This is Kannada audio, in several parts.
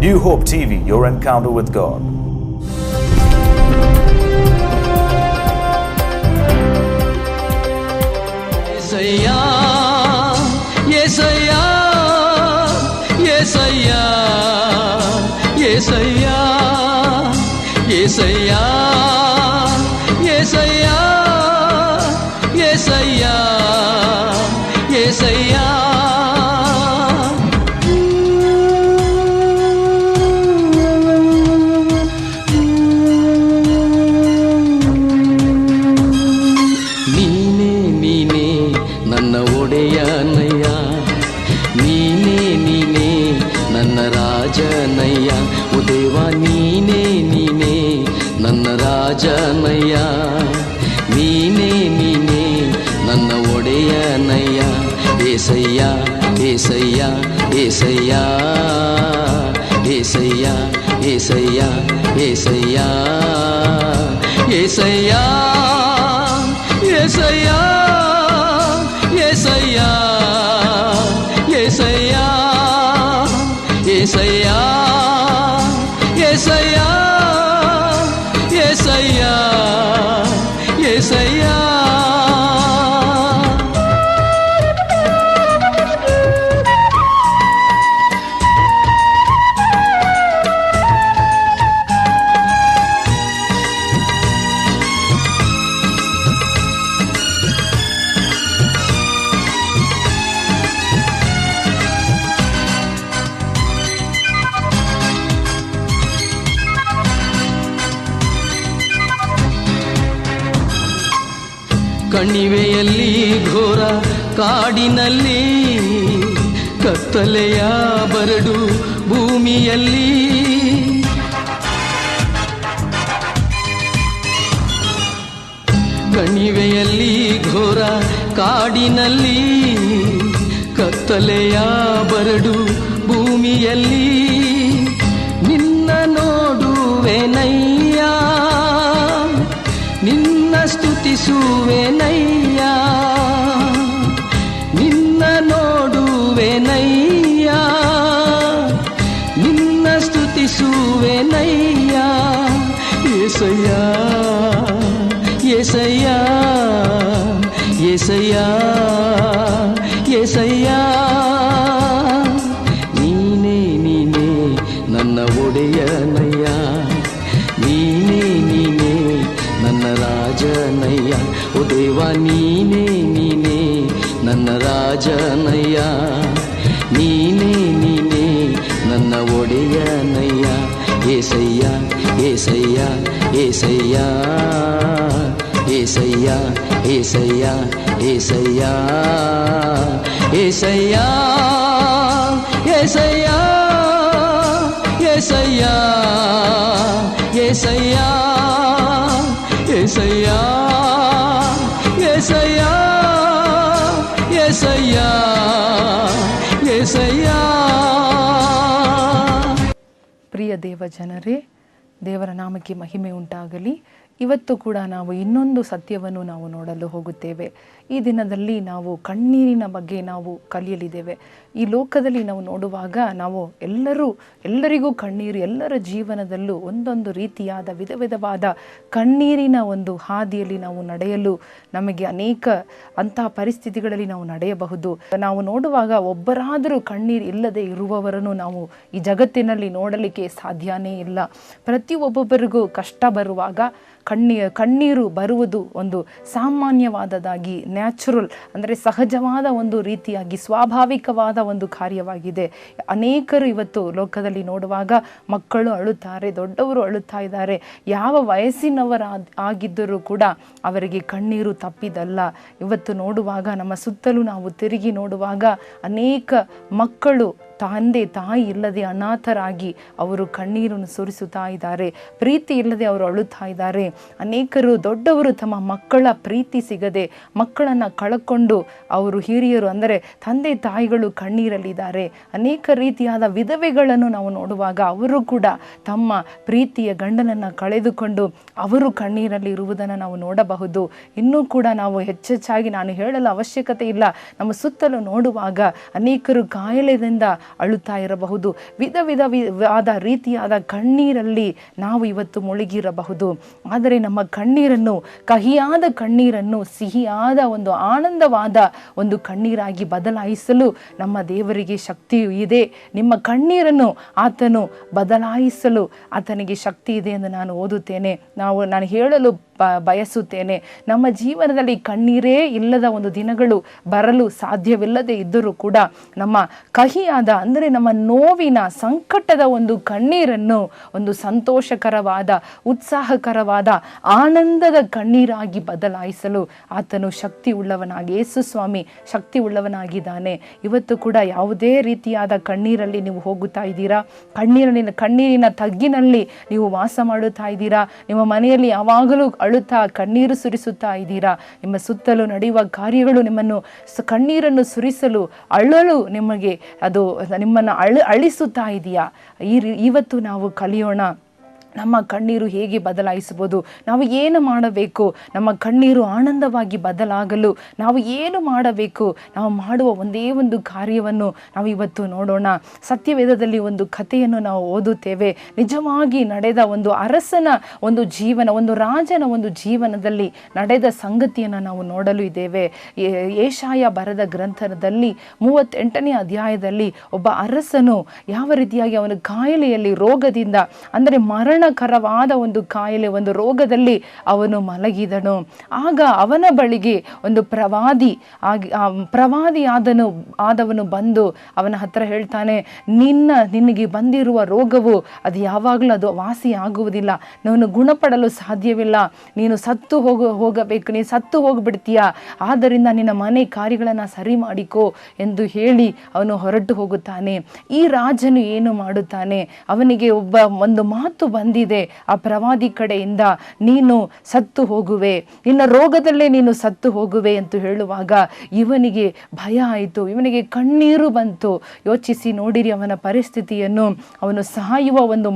New Hope TV, your encounter with God. Yesaya, Yesaya, Yesaya, Yesaya, Yesaya, Yesaya, Yesaya, Yesaya. ರಾಜನಯ್ಯ ಓ ದೇವ ನೀನೇ ನೀನೇ ನನ್ನ ರಾಜನಯ್ಯ, ನೀನೇ ನೀನೇ ನನ್ನ ಒಡೆಯನಯ್ಯ. ಏಸಯ್ಯ ಏಸಯ್ಯ ಏಸಯ್ಯ ಏಸಯ್ಯ ಏಸಯ್ಯ ಏಸಯ್ಯ ಏಸಯ್ಯ ಏಸಯ್ಯ ಏಸಯ್ಯ ಏಸಯ್ಯ ಏಸಯ್ಯ ಏಸಯ್ಯ ಏಸಯ್ಯ ಏಸಯ್ಯ. ಕಣಿವೆಯಲ್ಲಿ ಘೋರ ಕಾಡಿನಲ್ಲಿ ಕತ್ತಲೆಯ ಬರಡು ಭೂಮಿಯಲ್ಲಿ ಕಣಿವೆಯಲ್ಲಿ ಘೋರ ಕಾಡಿನಲ್ಲಿ ಕತ್ತಲೆಯ ಬರಡು ಭೂಮಿಯಲ್ಲಿ ನಿನ್ನ ನೋಡುವೆನಯ್ಯ, ನಿನ್ನ ಸ್ತುತಿಸುವೆನಯ್ಯ, ನಿನ್ನ ನೋಡುವೆನಯ್ಯ, ನಿನ್ನ ಸ್ತುತಿಸುವೆನಯ್ಯ. ಏಸಯ್ಯ ಏಸಯ್ಯ ಏಸಯ್ಯ ಏಸಯ್ಯ, ನೀನೇ ನೀನೇ ನನ್ನ ಒಡೆಯನಯ್ಯ, ನೀನೇ ನೀನೇ ನನ್ನ ರಾಜನಯ್ಯ. ಓ ದೇವ ನೀನೇ ನೀನೇ ನನ್ನ ರಾಜನಯ್ಯ, ನೀನೇ ನೀನೇ ನನ್ನ ಒಡೆಯನಯ್ಯ. ಏಸಯ್ಯ ಏಸಯ್ಯ ಏಸಯ್ಯ ಏಸಯ್ಯ ಏಸಯ್ಯ ಏಸಯ್ಯ ಏಸಯ್ಯ ಏಸಯ್ಯ ಏಸಯ್ಯ ಏಸಯ್ಯ ಏಸಯ್ಯ ಏಸಯ್ಯ ಏಸಯ್ಯ ಏಸಯ್ಯ. ಪ್ರಿಯ ದೇವ ಜನರೇ, ದೇವರ ನಾಮಕ್ಕೆ ಮಹಿಮೆ ಉಂಟಾಗಲಿ. ಇವತ್ತು ಕೂಡ ನಾವು ಇನ್ನೊಂದು ಸತ್ಯವನ್ನು ನಾವು ನೋಡಲು ಹೋಗುತ್ತೇವೆ. ಈ ದಿನದಲ್ಲಿ ನಾವು ಕಣ್ಣೀರಿನ ಬಗ್ಗೆ ನಾವು ಕಲಿಯಲಿದ್ದೇವೆ. ಈ ಲೋಕದಲ್ಲಿ ನಾವು ನೋಡುವಾಗ ನಾವು ಎಲ್ಲರಿಗೂ ಕಣ್ಣೀರು, ಎಲ್ಲರ ಜೀವನದಲ್ಲೂ ಒಂದೊಂದು ರೀತಿಯಾದ ವಿಧ ವಿಧವಾದ ಕಣ್ಣೀರಿನ ಒಂದು ಹಾದಿಯಲ್ಲಿ ನಾವು ನಡೆಯಲು ನಮಗೆ ಅನೇಕ ಅಂತಹ ಪರಿಸ್ಥಿತಿಗಳಲ್ಲಿ ನಾವು ನಡೆಯಬಹುದು. ನಾವು ನೋಡುವಾಗ ಒಬ್ಬರಾದರೂ ಕಣ್ಣೀರು ಇಲ್ಲದೆ ಇರುವವರನ್ನು ನಾವು ಈ ಜಗತ್ತಿನಲ್ಲಿ ನೋಡಲಿಕ್ಕೆ ಸಾಧ್ಯನೇ ಇಲ್ಲ. ಪ್ರತಿಯೊಬ್ಬೊಬ್ಬರಿಗೂ ಕಷ್ಟ ಬರುವಾಗ ಕಣ್ಣೀರು ಬರುವುದು ಒಂದು ಸಾಮಾನ್ಯವಾದದಾಗಿ, ನ್ಯಾಚುರಲ್ ಅಂದರೆ ಸಹಜವಾದ ಒಂದು ರೀತಿಯಾಗಿ ಸ್ವಾಭಾವಿಕವಾದ ಒಂದು ಕಾರ್ಯವಾಗಿದೆ. ಅನೇಕರು ಇವತ್ತು ಲೋಕದಲ್ಲಿ ನೋಡುವಾಗ ಮಕ್ಕಳು ಅಳುತ್ತಾರೆ, ದೊಡ್ಡವರು ಅಳುತ್ತಾ ಇದ್ದಾರೆ. ಯಾವ ವಯಸ್ಸಿನವರಾಗಿದ್ದರೂ ಕೂಡ ಅವರಿಗೆ ಕಣ್ಣೀರು ತಪ್ಪಿದಲ್ಲ. ಇವತ್ತು ನೋಡುವಾಗ ನಮ್ಮ ಸುತ್ತಲೂ ನಾವು ತಿರುಗಿ ನೋಡುವಾಗ ಅನೇಕ ಮಕ್ಕಳು ತಂದೆ ತಾಯಿ ಇಲ್ಲದೆ ಅನಾಥರಾಗಿ ಅವರು ಕಣ್ಣೀರನ್ನು ಸುರಿಸುತ್ತಾ ಇದ್ದಾರೆ. ಪ್ರೀತಿ ಇಲ್ಲದೆ ಅವರು ಅಳುತ್ತಾ ಇದ್ದಾರೆ. ಅನೇಕರು ದೊಡ್ಡವರು ತಮ್ಮ ಮಕ್ಕಳ ಪ್ರೀತಿ ಸಿಗದೆ ಮಕ್ಕಳನ್ನು ಕಳಕೊಂಡು ಅವರು ಹಿರಿಯರು ಅಂದರೆ ತಂದೆ ತಾಯಿಗಳು ಕಣ್ಣೀರಲ್ಲಿದ್ದಾರೆ. ಅನೇಕ ರೀತಿಯಾದ ವಿಧವೆಗಳನ್ನು ನಾವು ನೋಡುವಾಗ ಅವರು ಕೂಡ ತಮ್ಮ ಪ್ರೀತಿಯ ಗಂಡನನ್ನು ಕಳೆದುಕೊಂಡು ಅವರು ಕಣ್ಣೀರಲ್ಲಿ ಇರುವುದನ್ನು ನಾವು ನೋಡಬಹುದು. ಇನ್ನೂ ಕೂಡ ನಾವು ಹೆಚ್ಚೆಚ್ಚಾಗಿ ನಾನು ಹೇಳಲು ಅವಶ್ಯಕತೆ ಇಲ್ಲ, ನಮ್ಮ ಸುತ್ತಲೂ ನೋಡುವಾಗ ಅನೇಕರು ಕಾಯಿಲೆಯಿಂದ ಅಳುತ್ತಾ ಇರಬಹುದು. ವಿಧವಾದ ರೀತಿಯಾದ ಕಣ್ಣೀರಲ್ಲಿ ನಾವು ಇವತ್ತು ಮುಳುಗಿರಬಹುದು. ಆದರೆ ನಮ್ಮ ಕಣ್ಣೀರನ್ನು, ಕಹಿಯಾದ ಕಣ್ಣೀರನ್ನು ಸಿಹಿಯಾದ ಒಂದು ಆನಂದವಾದ ಒಂದು ಕಣ್ಣೀರಾಗಿ ಬದಲಾಯಿಸಲು ನಮ್ಮ ದೇವರಿಗೆ ಶಕ್ತಿಯೂ ಇದೆ. ನಿಮ್ಮ ಕಣ್ಣೀರನ್ನು ಆತನು ಬದಲಾಯಿಸಲು ಆತನಿಗೆ ಶಕ್ತಿ ಇದೆ ಎಂದು ನಾನು ಓದುತ್ತೇನೆ. ನಾನು ಹೇಳಲು ಬಯಸುತ್ತೇನೆ. ನಮ್ಮ ಜೀವನದಲ್ಲಿ ಕಣ್ಣೀರೇ ಇಲ್ಲದ ಒಂದು ದಿನಗಳು ಬರಲು ಸಾಧ್ಯವಿಲ್ಲದೆ ಇದ್ದರೂ ಕೂಡ ನಮ್ಮ ಕಹಿಯಾದ, ಅಂದರೆ ನಮ್ಮ ನೋವಿನ, ಸಂಕಟದ ಒಂದು ಕಣ್ಣೀರನ್ನು ಒಂದು ಸಂತೋಷಕರವಾದ, ಉತ್ಸಾಹಕರವಾದ, ಆನಂದದ ಕಣ್ಣೀರಾಗಿ ಬದಲಾಯಿಸಲು ಆತನು ಶಕ್ತಿ ಉಳ್ಳವನಾಗಿ, ಯೇಸು ಸ್ವಾಮಿ ಶಕ್ತಿ ಉಳ್ಳವನಾಗಿದ್ದಾನೆ. ಇವತ್ತು ಕೂಡ ಯಾವುದೇ ರೀತಿಯಾದ ಕಣ್ಣೀರಲ್ಲಿ ನೀವು ಹೋಗುತ್ತಾ ಇದ್ದೀರಾ, ಕಣ್ಣೀರಿನ ತಗ್ಗಿನಲ್ಲಿ ನೀವು ವಾಸ ಮಾಡುತ್ತಾ ಇದ್ದೀರಾ, ನಿಮ್ಮ ಮನೆಯಲ್ಲಿ ಯಾವಾಗಲೂ ಅಳುತ್ತಾ ಕಣ್ಣೀರು ಸುರಿಸುತ್ತಾ ಇದ್ದೀರಾ, ನಿಮ್ಮ ಸುತ್ತಲೂ ನಡೆಯುವ ಕಾರ್ಯಗಳು ನಿಮ್ಮನ್ನು ಕಣ್ಣೀರನ್ನು ಸುರಿಸಲು, ಅಳಲು ನಿಮಗೆ ಅದು ನಿಮ್ಮನ್ನು ಅಳಿಸುತ್ತಾ ಇದೆಯಾ? ಇವತ್ತು ನಾವು ಕಲಿಯೋಣ ನಮ್ಮ ಕಣ್ಣೀರು ಹೇಗೆ ಬದಲಾಯಿಸಬಹುದು, ನಾವು ಏನು ಮಾಡಬೇಕು, ನಮ್ಮ ಕಣ್ಣೀರು ಆನಂದವಾಗಿ ಬದಲಾಗಲು ನಾವು ಏನು ಮಾಡಬೇಕು, ನಾವು ಮಾಡುವ ಒಂದೇ ಒಂದು ಕಾರ್ಯವನ್ನು ನಾವು ಇವತ್ತು ನೋಡೋಣ. ಸತ್ಯವೇದದಲ್ಲಿ ಒಂದು ಕಥೆಯನ್ನು ನಾವು ಓದುತ್ತೇವೆ. ನಿಜವಾಗಿ ನಡೆದ ಒಂದು ಅರಸನ ಒಂದು ಜೀವನ, ಒಂದು ರಾಜನ ಒಂದು ಜೀವನದಲ್ಲಿ ನಡೆದ ಸಂಗತಿಯನ್ನು ನಾವು ನೋಡಲು ಇದ್ದೇವೆ. ಯೆಶಾಯ ಬರೆದ ಗ್ರಂಥದಲ್ಲಿ 38ನೇ ಅಧ್ಯಾಯದಲ್ಲಿ ಒಬ್ಬ ಅರಸನು ಯಾವ ರೀತಿಯಾಗಿ ಅವನ ಕಾಯಿಲೆಯಲ್ಲಿ, ರೋಗದಿಂದ, ಅಂದರೆ ಮರಣಕರವಾದ ಒಂದು ಕಾಯಿಲೆ, ಒಂದು ರೋಗದಲ್ಲಿ ಅವನು ಮಲಗಿದನು. ಆಗ ಅವನ ಬಳಿಗೆ ಒಂದು ಪ್ರವಾದಿಯಾದವನು ಬಂದು ಅವನ ಹತ್ರ ಹೇಳ್ತಾನೆ, ನಿನಗೆ ಬಂದಿರುವ ರೋಗವು ಅದು ಯಾವಾಗಲೂ ಅದು ವಾಸಿ ಆಗುವುದಿಲ್ಲ, ನಾನು ಗುಣಪಡಲು ಸಾಧ್ಯವಿಲ್ಲ, ನೀನು ಸತ್ತು ಹೋಗಬೇಕು, ನೀನು ಸತ್ತು ಹೋಗ್ಬಿಡ್ತೀಯ, ಆದ್ದರಿಂದ ನಿನ್ನ ಮನೆ ಕಾರ್ಯಗಳನ್ನು ಸರಿ ಮಾಡಿಕೋ ಎಂದು ಹೇಳಿ ಅವನು ಹೊರಟು ಹೋಗುತ್ತಾನೆ. ಈ ರಾಜನು ಏನು ಮಾಡುತ್ತಾನೆ, ಅವನಿಗೆ ಒಂದು ಮಾತು ಬಂದಿದೆ ಆ ಪ್ರವಾದಿ ಕಡೆಯಿಂದ, ನೀನು ಸತ್ತು ಹೋಗುವೆ, ನಿನ್ನ ರೋಗದಲ್ಲೇ ನೀನು ಸತ್ತು ಹೋಗುವೆ ಎಂದು ಹೇಳುವಾಗ ಇವನಿಗೆ ಭಯ ಆಯಿತು, ಇವನಿಗೆ ಕಣ್ಣೀರು ಬಂತು. ಯೋಚಿಸಿ ನೋಡಿರಿ ಅವನ ಪರಿಸ್ಥಿತಿಯನ್ನು. ಅವನು ಸಾಯುವ ಒಂದು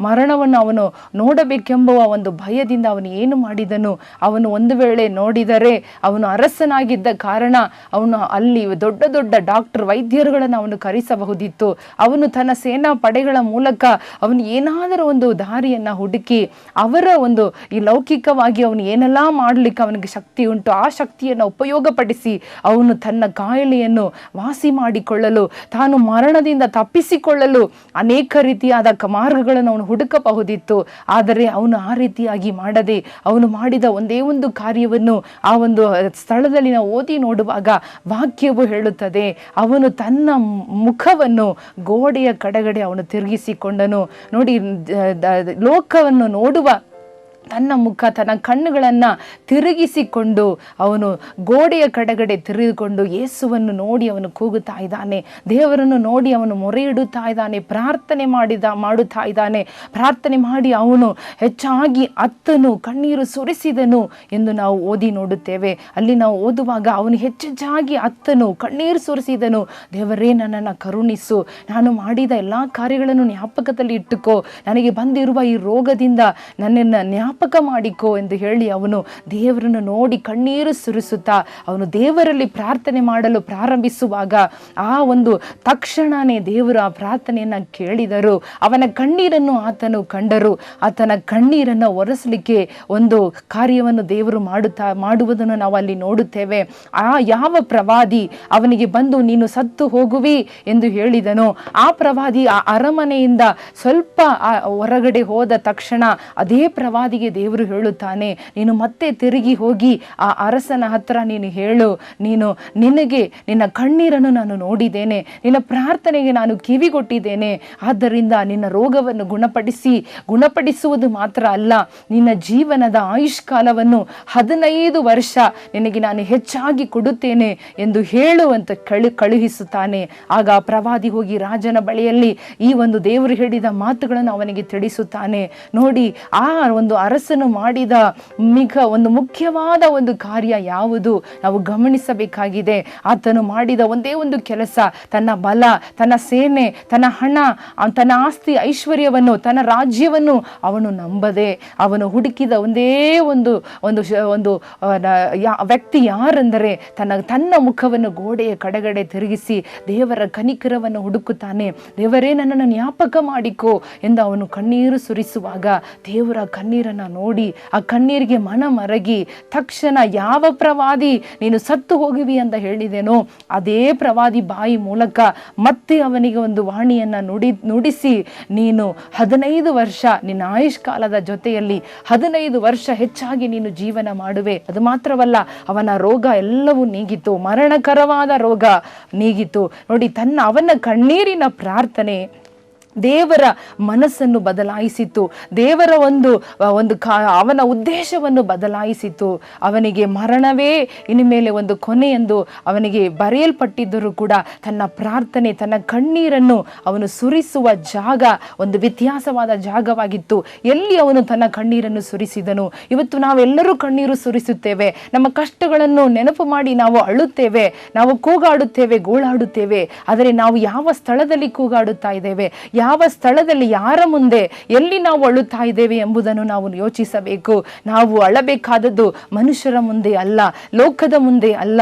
ಮರಣವನ್ನು ಅವನು ನೋಡಬೇಕೆಂಬುವ ಒಂದು ಭಯದಿಂದ ಅವನು ಏನು ಮಾಡಿದನು, ಅವನು ಒಂದು ವೇಳೆ ನೋಡಿದರೆ ಅವನು ಅರಸನಾಗಿದ್ದ ಕಾರಣ ಅವನು ಅಲ್ಲಿ ದೊಡ್ಡ ದೊಡ್ಡ ಡಾಕ್ಟರ್, ವೈದ್ಯರುಗಳನ್ನು ಅವನು ಕರೆಸಬಹುದಿತ್ತು. ಅವನು ತನ್ನ ಸೇನಾ ಪಡೆಗಳ ಮೂಲಕ ಅವನು ಏನಾದರೂ ಒಂದು ದಾರಿಯನ್ನು ಹುಡುಕಿ ಅವರ ಒಂದು ಈ ಲೌಕಿಕವಾಗಿ ಅವನು ಏನೆಲ್ಲ ಮಾಡಲಿಕ್ಕೆ ಅವನಿಗೆ ಶಕ್ತಿ ಉಂಟು ಆ ಶಕ್ತಿಯನ್ನು ಉಪಯೋಗಪಡಿಸಿ ಅವನು ತನ್ನ ಕಾಯಿಲೆಯನ್ನು ವಾಸಿ ಮಾಡಿಕೊಳ್ಳಲು, ತಾನು ಮರಣದಿಂದ ತಪ್ಪಿಸಿಕೊಳ್ಳಲು ಅನೇಕ ರೀತಿಯಾದ ಮಾರ್ಗಗಳನ್ನು ಅವನು ಹುಡುಕಬಹುದಿತ್ತು. ಆದರೆ ಅವನು ಆ ರೀತಿಯಾಗಿ ಮಾಡದೆ ಅವನು ಮಾಡಿದ ಒಂದೇ ಒಂದು ಕಾರ್ಯವನ್ನು ಆ ಒಂದು ಸ್ಥಳದಲ್ಲಿ ನಾವು ಓದಿ ನೋಡುವಾಗ ವಾಕ್ಯವು ಹೇಳುತ್ತದೆ, ಅವನು ತನ್ನ ಮುಖವನ್ನು ಗೋಡೆಯ ಕಡೆಗಡೆ ಅವನು ತಿರುಗಿಸಿಕೊಂಡನು. ನೋಡಿ, ಲೋಕವನ್ನು ನೋಡುವ ತನ್ನ ಮುಖ, ತನ್ನ ಕಣ್ಣುಗಳನ್ನು ತಿರುಗಿಸಿಕೊಂಡು ಅವನು ಗೋಡೆಯ ಕಡೆಗಡೆ ತಿರುಗಿಕೊಂಡು ಯೇಸುವನ್ನು ನೋಡಿ ಅವನು ಕೂಗುತ್ತಾ ಇದ್ದಾನೆ, ದೇವರನ್ನು ನೋಡಿ ಅವನು ಮೊರೆ ಇಡುತ್ತಾ ಇದ್ದಾನೆ, ಪ್ರಾರ್ಥನೆ ಮಾಡುತ್ತಾ ಇದ್ದಾನೆ. ಪ್ರಾರ್ಥನೆ ಮಾಡಿ ಅವನು ಹೆಚ್ಚಾಗಿ ಅತ್ತನು, ಕಣ್ಣೀರು ಸುರಿಸಿದನು ಎಂದು ನಾವು ಓದಿ ನೋಡುತ್ತೇವೆ. ಅಲ್ಲಿ ನಾವು ಓದುವಾಗ ಅವನು ಹೆಚ್ಚಾಗಿ ಅತ್ತನು, ಕಣ್ಣೀರು ಸುರಿಸಿದನು. ದೇವರೇ, ನನ್ನನ್ನು ಕರುಣಿಸು, ನಾನು ಮಾಡಿದ ಎಲ್ಲ ಕಾರ್ಯಗಳನ್ನು ಜ್ಞಾಪಕದಲ್ಲಿ ಇಟ್ಟುಕೋ, ನನಗೆ ಬಂದಿರುವ ಈ ರೋಗದಿಂದ ನನ್ನನ್ನು ಜ್ಞಾಪಕ ಮಾಡಿಕೋ ಎಂದು ಹೇಳಿ ಅವನು ದೇವರನ್ನು ನೋಡಿ ಕಣ್ಣೀರು ಸುರಿಸುತ್ತಾ ಅವನು ದೇವರಲ್ಲಿ ಪ್ರಾರ್ಥನೆ ಮಾಡಲು ಪ್ರಾರಂಭಿಸುವಾಗ ಆ ಒಂದು ತಕ್ಷಣನೇ ದೇವರು ಆ ಪ್ರಾರ್ಥನೆಯನ್ನು ಕೇಳಿದರು. ಅವನ ಕಣ್ಣೀರನ್ನು ಆತನು ಕಂಡರು. ಆತನ ಕಣ್ಣೀರನ್ನು ಒರೆಸಲಿಕ್ಕೆ ಒಂದು ಕಾರ್ಯವನ್ನು ದೇವರು ಮಾಡುವುದನ್ನು ನಾವು ಅಲ್ಲಿ ನೋಡುತ್ತೇವೆ. ಯಾವ ಪ್ರವಾದಿ ಅವನಿಗೆ ಬಂದು ನೀನು ಸತ್ತು ಹೋಗುವಿ ಎಂದು ಹೇಳಿದನು, ಆ ಪ್ರವಾದಿ ಆ ಅರಮನೆಯಿಂದ ಸ್ವಲ್ಪ ಹೊರಗಡೆ ಹೋದ ತಕ್ಷಣ ಅದೇ ಪ್ರವಾದಿಗೆ ದೇವರು ಹೇಳುತ್ತಾನೆ, ನೀನು ಮತ್ತೆ ತಿರುಗಿ ಹೋಗಿ ಆ ಅರಸನ ಹತ್ರ ನೀನು ಹೇಳು, ನಿನ್ನ ಕಣ್ಣೀರನ್ನು ನಾನು ನೋಡಿದ್ದೇನೆ, ನಿನ್ನ ಪ್ರಾರ್ಥನೆಗೆ ನಾನು ಕಿವಿಗೊಟ್ಟಿದ್ದೇನೆ, ಆದ್ದರಿಂದ ನಿನ್ನ ರೋಗವನ್ನು ಗುಣಪಡಿಸುವುದು ಮಾತ್ರ ಅಲ್ಲ, ನಿನ್ನ ಜೀವನದ ಆಯುಷ್ಕಾಲವನ್ನು 15 ವರ್ಷ ನಿನಗೆ ನಾನು ಹೆಚ್ಚಾಗಿ ಕೊಡುತ್ತೇನೆ ಎಂದು ಹೇಳುವಂತ ಕಳುಹಿಸುತ್ತಾನೆ. ಆಗ ಆ ಪ್ರವಾದಿ ಹೋಗಿ ರಾಜನ ಬಳಿಯಲ್ಲಿ ಈ ಒಂದು ದೇವರು ಹೇಳಿದ ಮಾತುಗಳನ್ನು ಅವನಿಗೆ ತಿಳಿಸುತ್ತಾನೆ. ನೋಡಿ, ಆ ಒಂದು ಅರಸನು ಮಾಡಿದ ಒಂದು ಮುಖ್ಯವಾದ ಒಂದು ಕಾರ್ಯ ಯಾವುದು ನಾವು ಗಮನಿಸಬೇಕಾಗಿದೆ. ಆತನು ಮಾಡಿದ ಒಂದೇ ಒಂದು ಕೆಲಸ, ತನ್ನ ಬಲ, ತನ್ನ ಸೇನೆ, ತನ್ನ ಹಣ, ತನ್ನ ಆಸ್ತಿ ಐಶ್ವರ್ಯವನ್ನು, ತನ್ನ ರಾಜ್ಯವನ್ನು ಅವನು ನಂಬದೆ ಅವನು ಹುಡುಕಿದ ಒಂದೇ ಒಂದು ವ್ಯಕ್ತಿ ಯಾರೆಂದರೆ ತನ್ನ ಮುಖವನ್ನು ಗೋಡೆಯ ಕಡೆಗಡೆ ತಿರುಗಿಸಿ ದೇವರ ಕನಿಕರವನ್ನು ಹುಡುಕುತ್ತಾನೆ. ದೇವರೇ, ನನ್ನನ್ನು ಜ್ಞಾಪಕ ಮಾಡಿಕೋ ಎಂದು ಅವನು ಕಣ್ಣೀರು ಸುರಿಸುವಾಗ ದೇವರ ಕಣ್ಣೀರನ್ನು ನೋಡಿ ಆ ಕಣ್ಣೀರಿಗೆ ಮನ ಮರಗಿ ತಕ್ಷಣ ಯಾವ ಪ್ರವಾದಿ ನೀನು ಸತ್ತು ಹೋಗುವಿ ಅಂತ ಹೇಳಿದೆನೋ ಅದೇ ಪ್ರವಾದಿ ಬಾಯಿ ಮೂಲಕ ಮತ್ತೆ ಅವನಿಗೆ ಒಂದು ವಾಣಿಯನ್ನು ನುಡಿಸಿ, ನೀನು 15 ವರ್ಷ ನಿನ್ನ ಆಯುಷ್ಕಾಲದ ಜೊತೆಯಲ್ಲಿ 15 ವರ್ಷ ಹೆಚ್ಚಾಗಿ ನೀನು ಜೀವನ ಮಾಡುವೆ. ಅದು ಮಾತ್ರವಲ್ಲ, ಅವನ ರೋಗ ಎಲ್ಲವೂ ನೀಗಿತು, ಮರಣಕರವಾದ ರೋಗ ನೀಗಿತು. ನೋಡಿ, ಅವನ ಕಣ್ಣೀರಿನ ಪ್ರಾರ್ಥನೆ ದೇವರ ಮನಸ್ಸನ್ನು ಬದಲಾಯಿಸಿತು. ದೇವರ ಅವನ ಉದ್ದೇಶವನ್ನು ಬದಲಾಯಿಸಿತು. ಅವನಿಗೆ ಮರಣವೇ ಇನ್ಮೇಲೆ ಒಂದು ಕೊನೆ ಎಂದು ಅವನಿಗೆ ಬರೆಯಲ್ಪಟ್ಟಿದ್ದರೂ ಕೂಡ ತನ್ನ ಪ್ರಾರ್ಥನೆ, ತನ್ನ ಕಣ್ಣೀರನ್ನು ಅವನು ಸುರಿಸುವ ಜಾಗ ಒಂದು ವ್ಯತ್ಯಾಸವಾದ ಜಾಗವಾಗಿತ್ತು. ಎಲ್ಲಿ ಅವನು ತನ್ನ ಕಣ್ಣೀರನ್ನು ಸುರಿಸಿದನು? ಇವತ್ತು ನಾವೆಲ್ಲರೂ ಕಣ್ಣೀರು ಸುರಿಸುತ್ತೇವೆ. ನಮ್ಮ ಕಷ್ಟಗಳನ್ನು ನೆನಪು ಮಾಡಿ ನಾವು ಅಳುತ್ತೇವೆ, ನಾವು ಕೂಗಾಡುತ್ತೇವೆ, ಗೋಳಾಡುತ್ತೇವೆ. ಆದರೆ ನಾವು ಯಾವ ಸ್ಥಳದಲ್ಲಿ ಕೂಗಾಡುತ್ತಾ ಇದ್ದೇವೆ, ಯಾವ ಸ್ಥಳದಲ್ಲಿ, ಯಾರ ಮುಂದೆ, ಎಲ್ಲಿ ನಾವು ಅಳುತ್ತಾ ಇದ್ದೇವೆ ಎಂಬುದನ್ನು ನಾವು ಯೋಚಿಸಬೇಕು. ನಾವು ಅಳಬೇಕಾದದ್ದು ಮನುಷ್ಯರ ಮುಂದೆ ಅಲ್ಲ, ಲೋಕದ ಮುಂದೆ ಅಲ್ಲ,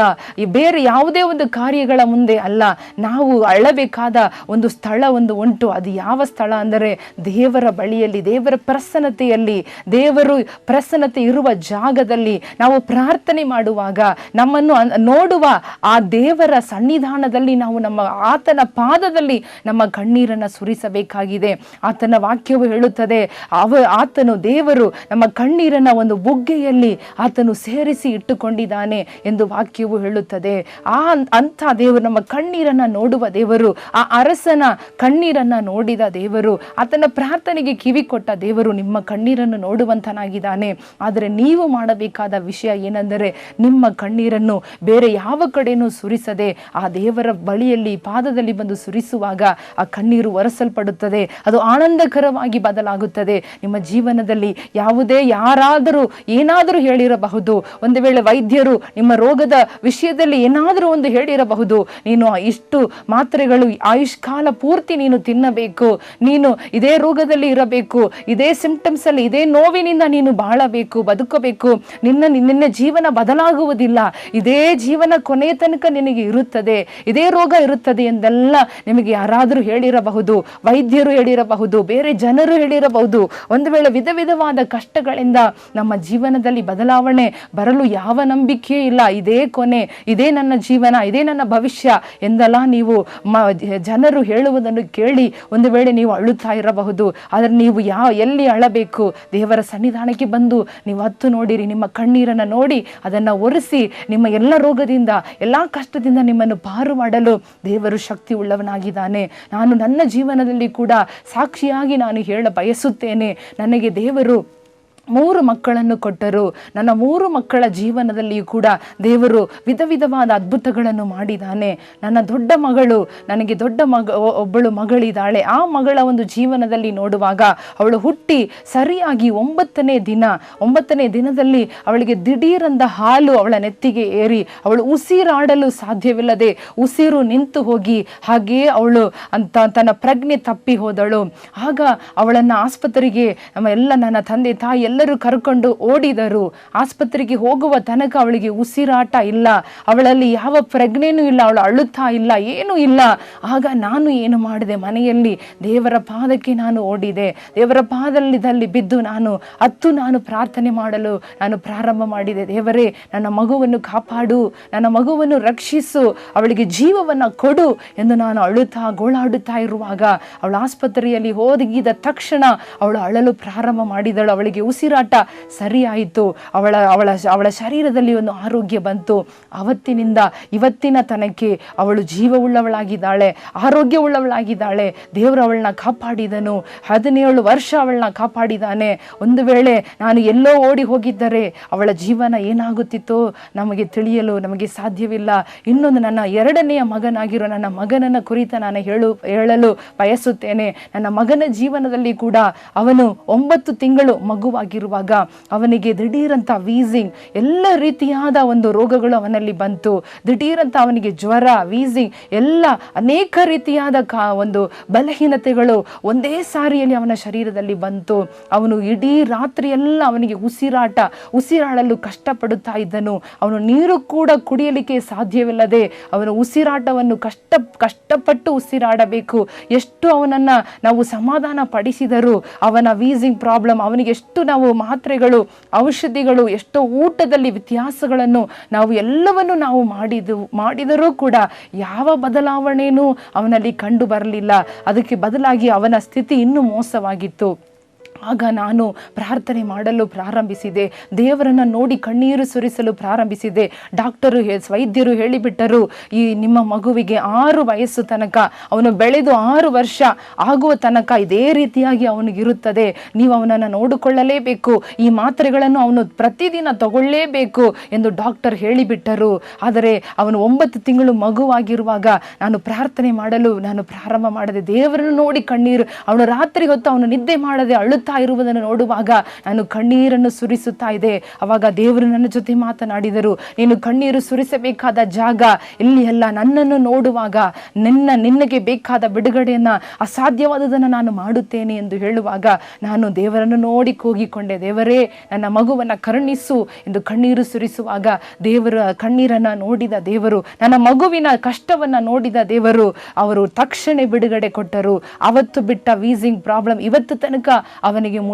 ಬೇರೆ ಯಾವುದೇ ಒಂದು ಕಾರ್ಯಗಳ ಮುಂದೆ ಅಲ್ಲ. ನಾವು ಅಳಬೇಕಾದ ಒಂದು ಸ್ಥಳ ಉಂಟು. ಅದು ಯಾವ ಸ್ಥಳ ಅಂದರೆ ದೇವರ ಬಳಿಯಲ್ಲಿ, ದೇವರ ಪ್ರಸನ್ನತೆಯಲ್ಲಿ, ದೇವರು ಪ್ರಸನ್ನತೆ ಇರುವ ಜಾಗದಲ್ಲಿ ನಾವು ಪ್ರಾರ್ಥನೆ ಮಾಡುವಾಗ ನಮ್ಮನ್ನು ನೋಡುವ ಆ ದೇವರ ಸನ್ನಿಧಾನದಲ್ಲಿ ನಾವು ಆತನ ಪಾದದಲ್ಲಿ ನಮ್ಮ ಕಣ್ಣೀರನ್ನು ಸುರಿಸಬೇಕಾಗಿದೆ. ಆತನ ವಾಕ್ಯವು ಹೇಳುತ್ತದೆ, ಆತನು ದೇವರು ನಮ್ಮ ಕಣ್ಣೀರನ್ನ ಒಂದು ಬುಗ್ಗೆಯಲ್ಲಿ ಆತನು ಸೇರಿಸಿ ಇಟ್ಟುಕೊಂಡಿದ್ದಾನೆ ಎಂದು ವಾಕ್ಯವು ಹೇಳುತ್ತದೆ. ಅಂಥ ದೇವರು, ನಮ್ಮ ಕಣ್ಣೀರನ್ನ ನೋಡುವ ದೇವರು, ಆ ಅರಸನ ಕಣ್ಣೀರನ್ನ ನೋಡಿದ ದೇವರು, ಆತನ ಪ್ರಾರ್ಥನೆಗೆ ಕಿವಿ ಕೊಟ್ಟ ದೇವರು ನಿಮ್ಮ ಕಣ್ಣೀರನ್ನು ನೋಡುವಂತನಾಗಿದ್ದಾನೆ. ಆದರೆ ನೀವು ಮಾಡಬೇಕಾದ ವಿಷಯ ಏನೆಂದರೆ, ನಿಮ್ಮ ಕಣ್ಣೀರನ್ನು ಬೇರೆ ಯಾವ ಕಡೆನೂ ಸುರಿಸದೆ ಆ ದೇವರ ಬಳಿಯಲ್ಲಿ, ಪಾದದಲ್ಲಿ ಬಂದು ಸುರಿಸುವಾಗ ಆ ಕಣ್ಣೀರು ಒರೆಸಲ್ಪಡುತ್ತದೆ. ಅದು ಆನಂದಕರವಾಗಿ ಬದಲಾಗುತ್ತದೆ. ನಿಮ್ಮ ಜೀವನದಲ್ಲಿ ಯಾರಾದರೂ ಏನಾದರೂ ಹೇಳಿರಬಹುದು. ಒಂದು ವೇಳೆ ವೈದ್ಯರು ನಿಮ್ಮ ರೋಗದ ವಿಷಯದಲ್ಲಿ ಏನಾದರೂ ಒಂದು ಹೇಳಿರಬಹುದು, ನೀನು ಇಷ್ಟು ಮಾತ್ರೆಗಳು ಆಯುಷ್ಕಾಲ ಪೂರ್ತಿ ನೀನು ತಿನ್ನಬೇಕು, ನೀನು ಇದೇ ರೋಗದಲ್ಲಿ ಇರಬೇಕು, ಇದೇ ಸಿಂಪ್ಟಮ್ಸ್ ಅಲ್ಲಿ, ಇದೇ ನೋವಿನಿಂದ ನೀನು ಬಾಳಬೇಕು, ಬದುಕಬೇಕು, ನಿನ್ನ ಜೀವನ ಬದಲಾಗುವುದಿಲ್ಲ, ಇದೇ ಜೀವನ ಕೊನೆಯ ತನಕ ನಿನಗೆ ಇರುತ್ತದೆ, ಇದೇ ರೋಗ ಇರುತ್ತದೆ ಎಂದೆಲ್ಲ ನಿಮಗೆ ಯಾರಾದರೂ ಹೇಳಿರಬಹುದು, ವೈದ್ಯರು ಹೇಳಿರಬಹುದು, ಬೇರೆ ಜನರು ಹೇಳಿರಬಹುದು. ಒಂದು ವೇಳೆ ವಿಧವಾದ ಕಷ್ಟಗಳಿಂದ ನಮ್ಮ ಜೀವನದಲ್ಲಿ ಬದಲಾವಣೆ ಬರಲು ಯಾವ ನಂಬಿಕೆ ಇಲ್ಲ. ಇದೇ ಕೊನೆ, ಇದೇ ನನ್ನ ಜೀವನ, ಇದೇ ನನ್ನ ಭವಿಷ್ಯ ಎಂದೆಲ್ಲ ನೀವು ಜನರು ಹೇಳುವುದನ್ನು ಕೇಳಿ ಒಂದು ವೇಳೆ ನೀವು ಅಳುತ್ತಾ ಇರಬಹುದು. ಆದರೆ ನೀವು ಎಲ್ಲಿ ಅಳಬೇಕು, ದೇವರ ಸನ್ನಿಧಾನಕ್ಕೆ ಬಂದು ನೀವು ಹತ್ತು ನೋಡಿರಿ, ನಿಮ್ಮ ಕಣ್ಣೀರನ್ನು ನೋಡಿ ಅದನ್ನು ಒರೆಸಿ ನಿಮ್ಮ ಎಲ್ಲ ರೋಗದಿಂದ, ಎಲ್ಲ ಕಷ್ಟದಿಂದ ನಿಮ್ಮನ್ನು ಪಾರು ಮಾಡಲು ದೇವರು ಶಕ್ತಿ ಉಳ್ಳವನಾಗಿದ್ದಾನೆ. ನಾನು ನನ್ನ ಜೀವನದಲ್ಲಿ ಕೂಡ ಸಾಕ್ಷಿಯಾಗಿ ನಾನು ಹೇಳ ಬಯಸುತ್ತೇನೆ. ನನಗೆ ದೇವರು 3 ಮಕ್ಕಳನ್ನು ಕೊಟ್ಟರು. ನನ್ನ 3 ಮಕ್ಕಳ ಜೀವನದಲ್ಲಿಯೂ ಕೂಡ ದೇವರು ವಿಧವಾದ ಅದ್ಭುತಗಳನ್ನು ಮಾಡಿದ್ದಾನೆ. ನನ್ನ ದೊಡ್ಡ ಮಗಳು, ನನಗೆ ಒಬ್ಬಳು ಮಗಳಿದ್ದಾಳೆ. ಆ ಮಗಳ ಒಂದು ಜೀವನದಲ್ಲಿ ನೋಡುವಾಗ ಅವಳು ಹುಟ್ಟಿ ಸರಿಯಾಗಿ 9ನೇ ದಿನದಲ್ಲಿ ಅವಳಿಗೆ ದಿಢೀರಂದ ಹಾಲು ಅವಳ ನೆತ್ತಿಗೆ ಏರಿ ಅವಳು ಉಸಿರಾಡಲು ಸಾಧ್ಯವಿಲ್ಲದೆ ಉಸಿರು ನಿಂತು ಹೋಗಿ ಹಾಗೆಯೇ ಅವಳು ತನ್ನ ಪ್ರಜ್ಞೆ ತಪ್ಪಿ ಹೋದಳು. ಆಗ ಅವಳನ್ನು ಆಸ್ಪತ್ರೆಗೆ ನನ್ನ ತಂದೆ ತಾಯಿ ಎಲ್ಲರೂ ಕರ್ಕೊಂಡು ಓಡಿದರು. ಆಸ್ಪತ್ರೆಗೆ ಹೋಗುವ ತನಕ ಅವಳಿಗೆ ಉಸಿರಾಟ ಇಲ್ಲ, ಅವಳಲ್ಲಿ ಯಾವ ಪ್ರಜ್ಞೆನೂ ಇಲ್ಲ, ಅವಳು ಅಳುತ್ತಾ ಇಲ್ಲ, ಏನೂ ಇಲ್ಲ. ಆಗ ನಾನು ಏನು ಮಾಡಿದೆ, ಮನೆಯಲ್ಲಿ ದೇವರ ಪಾದಕ್ಕೆ ನಾನು ಓಡಿದೆ. ದೇವರ ಪಾದದಲ್ಲಿ ಬಿದ್ದು ನಾನು ಪ್ರಾರ್ಥನೆ ಮಾಡಲು ನಾನು ಪ್ರಾರಂಭ ಮಾಡಿದೆ. ದೇವರೇ, ನನ್ನ ಮಗುವನ್ನು ಕಾಪಾಡು, ನನ್ನ ಮಗುವನ್ನು ರಕ್ಷಿಸು, ಅವಳಿಗೆ ಜೀವವನ್ನು ಕೊಡು ಎಂದು ನಾನು ಅಳುತ್ತಾ ಗೋಳಾಡುತ್ತಾ ಇರುವಾಗ ಅವಳು ಆಸ್ಪತ್ರೆಯಲ್ಲಿ ಹೋಗಿದ ತಕ್ಷಣ ಅವಳು ಅಳಲು ಪ್ರಾರಂಭ ಮಾಡಿದಳು. ಅವಳಿಗೆ ಉಸಿರಾಟ ಸರಿಯಾಯಿತು. ಅವಳ ಶರೀರದಲ್ಲಿ ಒಂದು ಆರೋಗ್ಯ ಬಂತು. ಅವತ್ತಿನಿಂದ ಇವತ್ತಿನ ತನಕ ಅವಳು ಜೀವವುಳ್ಳವಳಾಗಿದ್ದಾಳೆ, ಆರೋಗ್ಯವುಳ್ಳವಳಾಗಿದ್ದಾಳೆ. ದೇವರು ಅವಳನ್ನ ಕಾಪಾಡಿದನು. 17 ವರ್ಷ ಅವಳನ್ನ ಕಾಪಾಡಿದ್ದಾನೆ. ಒಂದು ವೇಳೆ ನಾನು ಎಲ್ಲೋ ಓಡಿ ಹೋಗಿದ್ದರೆ ಅವಳ ಜೀವನ ಏನಾಗುತ್ತಿತ್ತೋ ನಮಗೆ ತಿಳಿಯಲು ನಮಗೆ ಸಾಧ್ಯವಿಲ್ಲ. ಇನ್ನೊಂದು, ನನ್ನ 2ನೆಯ ಮಗನಾಗಿರೋ ನನ್ನ ಮಗನನ್ನ ಕುರಿತ ನಾನು ಹೇಳಲು ಬಯಸುತ್ತೇನೆ. ನನ್ನ ಮಗನ ಜೀವನದಲ್ಲಿ ಕೂಡ ಅವನು 9 ತಿಂಗಳು ಮಗುವಾಗಿ ಮಗುವಾಗಿರುವಾಗ ಅವನಿಗೆ ದಿಢೀರಂತ ವೀಸಿಂಗ್, ಎಲ್ಲ ರೀತಿಯಾದ ಒಂದು ರೋಗಗಳು ಅವನಲ್ಲಿ ಬಂತು. ದಿಢೀರಂತ ಅವನಿಗೆ ಜ್ವರ, ವೀಸಿಂಗ್, ಎಲ್ಲ ಅನೇಕ ರೀತಿಯಾದ ಒಂದು ಬಲಹೀನತೆಗಳು ಒಂದೇ ಸಾರಿಯಲ್ಲಿ ಅವನ ಶರೀರದಲ್ಲಿ ಬಂತು. ಅವನು ಇಡೀ ರಾತ್ರಿ ಎಲ್ಲ ಅವನಿಗೆ ಉಸಿರಾಡಲು ಕಷ್ಟಪಡುತ್ತಾ ಇದ್ದನು. ಅವನು ನೀರು ಕೂಡ ಕುಡಿಯಲಿಕ್ಕೆ ಸಾಧ್ಯವಿಲ್ಲದೆ ಅವನ ಉಸಿರಾಟವನ್ನು ಕಷ್ಟಪಟ್ಟು ಉಸಿರಾಡಬೇಕು. ಎಷ್ಟು ಅವನನ್ನು ನಾವು ಸಮಾಧಾನ ಪಡಿಸಿದರೂ ಅವನ ವೀಸಿಂಗ್ ಪ್ರಾಬ್ಲಮ್, ಅವನಿಗೆ ಎಷ್ಟು ನಾವು ಮಾತ್ರೆಗಳು, ಔಷಧಿಗಳು, ಎಷ್ಟೋ ಊಟದಲ್ಲಿ ವ್ಯತ್ಯಾಸಗಳನ್ನು ನಾವು ಎಲ್ಲವನ್ನು ನಾವು ಮಾಡಿದರೂ ಕೂಡ ಯಾವ ಬದಲಾವಣೆಯೂ ಅವನಲ್ಲಿ ಕಂಡು ಬರಲಿಲ್ಲ. ಅದಕ್ಕೆ ಬದಲಾಗಿ ಅವನ ಸ್ಥಿತಿ ಇನ್ನೂ ಮೋಸವಾಗಿತ್ತು. ಆಗ ನಾನು ಪ್ರಾರ್ಥನೆ ಮಾಡಲು ಪ್ರಾರಂಭಿಸಿದೆ. ದೇವರನ್ನು ನೋಡಿ ಕಣ್ಣೀರು ಸುರಿಸಲು ಪ್ರಾರಂಭಿಸಿದೆ. ವೈದ್ಯರು ಹೇಳಿಬಿಟ್ಟರು, ಈ ನಿಮ್ಮ ಮಗುವಿಗೆ 6 ವಯಸ್ಸು ತನಕ, ಅವನು ಬೆಳೆದು 6 ವರ್ಷ ಆಗುವ ತನಕ ಇದೇ ರೀತಿಯಾಗಿ ಅವನಿಗಿರುತ್ತದೆ. ನೀವು ಅವನನ್ನು ನೋಡಿಕೊಳ್ಳಲೇಬೇಕು, ಈ ಮಾತ್ರೆಗಳನ್ನು ಅವನು ಪ್ರತಿದಿನ ತಗೊಳ್ಳೇಬೇಕು ಎಂದು ಡಾಕ್ಟರ್ ಹೇಳಿಬಿಟ್ಟರು. ಆದರೆ ಅವನು 9 ತಿಂಗಳು ಮಗುವಾಗಿರುವಾಗ ನಾನು ಪ್ರಾರ್ಥನೆ ಮಾಡಲು ಪ್ರಾರಂಭ ಮಾಡಿದೆ. ದೇವರನ್ನು ನೋಡಿ ಕಣ್ಣೀರು, ಅವನು ರಾತ್ರಿ ಹೊತ್ತು ಅವನು ನಿದ್ದೆ ಮಾಡದೆ ಅಳುತ್ತಾ ಇರುವುದನ್ನು ನೋಡುವಾಗ ನಾನು ಕಣ್ಣೀರನ್ನು ಸುರಿಸುತ್ತಾ ಇದೆ. ಅವಾಗ ದೇವರು ನನ್ನ ಜೊತೆ ಮಾತನಾಡಿದರು, ನೀನು ಕಣ್ಣೀರು ಸುರಿಸಬೇಕಾದ ಜಾಗ ಇಲ್ಲಿ ಅಲ್ಲ, ನನ್ನನ್ನು ನೋಡುವಾಗ ನಿನ್ನಗೆ ಬೇಕಾದ ಬಿಡುಗಡೆಯನ್ನ, ಅಸಾಧ್ಯವಾದದನ್ನು ನಾನು ಮಾಡುತ್ತೇನೆ ಎಂದು ಹೇಳುವಾಗ ನಾನು ದೇವರನ್ನು ನೋಡಿ ಕೂಗಿಕೊಂಡೆ, ದೇವರೇ ನನ್ನ ಮಗುವನ್ನು ಕರುಣಿಸು ಎಂದು ಕಣ್ಣೀರು ಸುರಿಸುವಾಗ ದೇವರ ಕಣ್ಣೀರನ್ನು ನೋಡಿದ ದೇವರು, ನನ್ನ ಮಗುವಿನ ಕಷ್ಟವನ್ನು ನೋಡಿದ ದೇವರು, ಅವರು ತಕ್ಷಣ ಬಿಡುಗಡೆ ಕೊಟ್ಟರು. ಅವತ್ತು ಬಿಟ್ಟ ವೀಸಿಂಗ್ ಪ್ರಾಬ್ಲಮ್ ಇವತ್ತು ತನಕ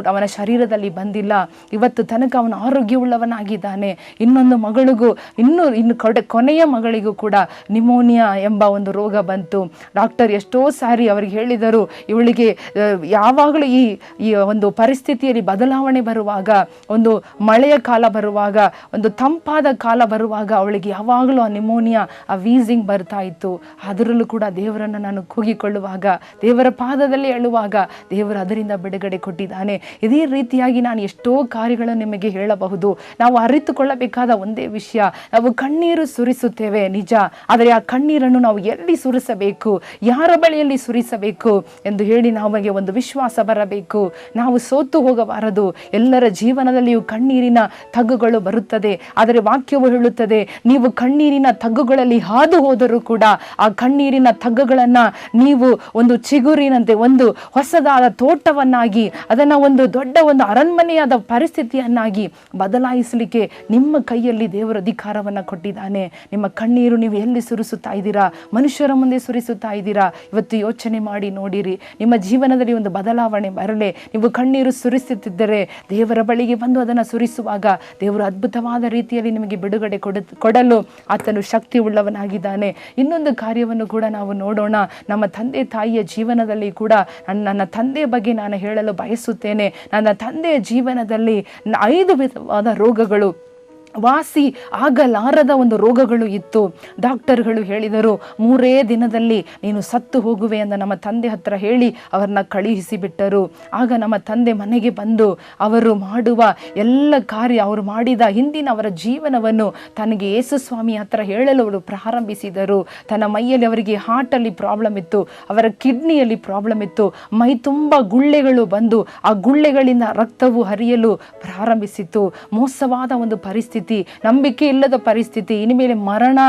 ಅವನ ಶರೀರದಲ್ಲಿ ಬಂದಿಲ್ಲ. ಇವತ್ತು ತನಕ ಅವನು ಆರೋಗ್ಯವುಳ್ಳವನಾಗಿದ್ದಾನೆ. ಇನ್ನೊಂದು ಮಗಳಿಗೂ ಇನ್ನು ಕೊನೆಯ ಮಗಳಿಗೂ ಕೂಡ ನಿಮೋನಿಯಾ ಎಂಬ ಒಂದು ರೋಗ ಬಂತು. ಡಾಕ್ಟರ್ ಎಷ್ಟೋ ಸಾರಿ ಅವರಿಗೆ ಹೇಳಿದರು, ಇವಳಿಗೆ ಯಾವಾಗಲೂ ಈ ಒಂದು ಪರಿಸ್ಥಿತಿಯಲ್ಲಿ ಬದಲಾವಣೆ ಬರುವಾಗ, ಒಂದು ಮಳೆಯ ಕಾಲ ಬರುವಾಗ, ಒಂದು ತಂಪಾದ ಕಾಲ ಬರುವಾಗ ಅವಳಿಗೆ ಯಾವಾಗಲೂ ಆ ನಿಮೋನಿಯಾ, ಆ ವೀಸಿಂಗ್ ಬರ್ತಾ ಇತ್ತು. ಅದರಲ್ಲೂ ಕೂಡ ದೇವರನ್ನು ನಾನು ಕೂಗಿಕೊಳ್ಳುವಾಗ, ದೇವರ ಪಾದದಲ್ಲಿ ಹೇಳುವಾಗ ದೇವರು ಅದರಿಂದ ಬಿಡುಗಡೆ ಕೊಟ್ಟಿದ್ದಾನೆ. ಇದೇ ರೀತಿಯಾಗಿ ನಾನು ಎಷ್ಟೋ ಕಾರ್ಯಗಳನ್ನು ನಿಮಗೆ ಹೇಳಬಹುದು. ನಾವು ಅರಿತುಕೊಳ್ಳಬೇಕಾದ ಒಂದೇ ವಿಷಯ, ನಾವು ಕಣ್ಣೀರು ಸುರಿಸುತ್ತೇವೆ ನಿಜ, ಆದರೆ ಆ ಕಣ್ಣೀರನ್ನು ನಾವು ಎಲ್ಲಿ ಸುರಿಸಬೇಕು, ಯಾರ ಬಳಿಯಲ್ಲಿ ಸುರಿಸಬೇಕು ಎಂದು ಹೇಳಿ ನಮಗೆ ಒಂದು ವಿಶ್ವಾಸ ಬರಬೇಕು. ನಾವು ಸೋತು ಹೋಗಬಾರದು. ಎಲ್ಲರ ಜೀವನದಲ್ಲಿಯೂ ಕಣ್ಣೀರಿನ ತಗ್ಗುಗಳು ಬರುತ್ತದೆ. ಆದರೆ ವಾಕ್ಯವು ಹೇಳುತ್ತದೆ, ನೀವು ಕಣ್ಣೀರಿನ ತಗ್ಗುಗಳಲ್ಲಿ ಹಾದು ಹೋದರೂ ಕೂಡ ಆ ಕಣ್ಣೀರಿನ ತಗ್ಗುಗಳನ್ನು ನೀವು ಒಂದು ಚಿಗುರಿನಂತೆ, ಒಂದು ಹೊಸದಾದ ತೋಟವನ್ನಾಗಿ, ಅದನ್ನು ಒಂದು ದೊಡ್ಡ ಒಂದು ಅರಣ್ಮನೆಯಾದ ಪರಿಸ್ಥಿತಿಯನ್ನಾಗಿ ಬದಲಾಯಿಸಲಿಕ್ಕೆ ನಿಮ್ಮ ಕೈಯಲ್ಲಿ ದೇವರ ಅಧಿಕಾರವನ್ನು ಕೊಟ್ಟಿದ್ದಾನೆ. ನಿಮ್ಮ ಕಣ್ಣೀರು ನೀವು ಎಲ್ಲಿ ಸುರಿಸುತ್ತಾ ಇದ್ದೀರಾ? ಮನುಷ್ಯರ ಮುಂದೆ ಸುರಿಸುತ್ತಾ ಇದ್ದೀರಾ? ಇವತ್ತು ಯೋಚನೆ ಮಾಡಿ ನೋಡಿರಿ. ನಿಮ್ಮ ಜೀವನದಲ್ಲಿ ಒಂದು ಬದಲಾವಣೆ ಬರಲಿ. ನೀವು ಕಣ್ಣೀರು ಸುರಿಸುತ್ತಿದ್ದರೆ ದೇವರ ಬಳಿಗೆ ಬಂದು ಅದನ್ನು ಸುರಿಸುವಾಗ ದೇವರು ಅದ್ಭುತವಾದ ರೀತಿಯಲ್ಲಿ ನಿಮಗೆ ಬಿಡುಗಡೆ ಕೊಡಲು ಆತನು ಶಕ್ತಿ ಉಳ್ಳವನಾಗಿದ್ದಾನೆ. ಇನ್ನೊಂದು ಕಾರ್ಯವನ್ನು ಕೂಡ ನಾವು ನೋಡೋಣ. ನಮ್ಮ ತಂದೆ ತಾಯಿಯ ಜೀವನದಲ್ಲಿ ಕೂಡ ನನ್ನ ತಂದೆಯ ಬಗ್ಗೆ ನಾನು ಹೇಳಲು ಬಯಸುತ್ತೇನೆ. ನನ್ನ ತಂದೆಯ ಜೀವನದಲ್ಲಿ 5 ವಿಧವಾದ ರೋಗಗಳು, ವಾಸಿ ಆಗಲಾರದ ಒಂದು ರೋಗಗಳು ಇತ್ತು. ಡಾಕ್ಟರ್ಗಳು ಹೇಳಿದರು, 3 ದಿನದಲ್ಲಿ ನೀನು ಸತ್ತು ಹೋಗುವೆ ಎಂದು ನಮ್ಮ ತಂದೆ ಹತ್ರ ಹೇಳಿ ಅವರನ್ನ ಕಳುಹಿಸಿಬಿಟ್ಟರು. ಆಗ ನಮ್ಮ ತಂದೆ ಮನೆಗೆ ಬಂದು ಅವರು ಮಾಡುವ ಎಲ್ಲ ಕಾರ್ಯ, ಅವರು ಮಾಡಿದ ಹಿಂದಿನ ಅವರ ಜೀವನವನ್ನು ತನಗೆ ಯೇಸು ಸ್ವಾಮಿ ಹತ್ರ ಹೇಳಲು ಅವರು ಪ್ರಾರಂಭಿಸಿದರು. ತನ್ನ ಮೈಯಲ್ಲಿ ಅವರಿಗೆ ಹಾರ್ಟಲ್ಲಿ ಪ್ರಾಬ್ಲಮ್ ಇತ್ತು, ಅವರ ಕಿಡ್ನಿಯಲ್ಲಿ ಪ್ರಾಬ್ಲಮ್ ಇತ್ತು, ಮೈ ತುಂಬ ಗುಳ್ಳೆಗಳು ಬಂದು ಆ ಗುಳ್ಳೆಗಳಿಂದ ರಕ್ತವು ಹರಿಯಲು ಪ್ರಾರಂಭಿಸಿತು. ಮೋಸವಾದ ಒಂದು ಪರಿಸ್ಥಿತಿ, ನಂಬಿಕೆ ಇಲ್ಲದ ಪರಿಸ್ಥಿತಿ, ಇನ್ಮೇಲೆ ಮರಣ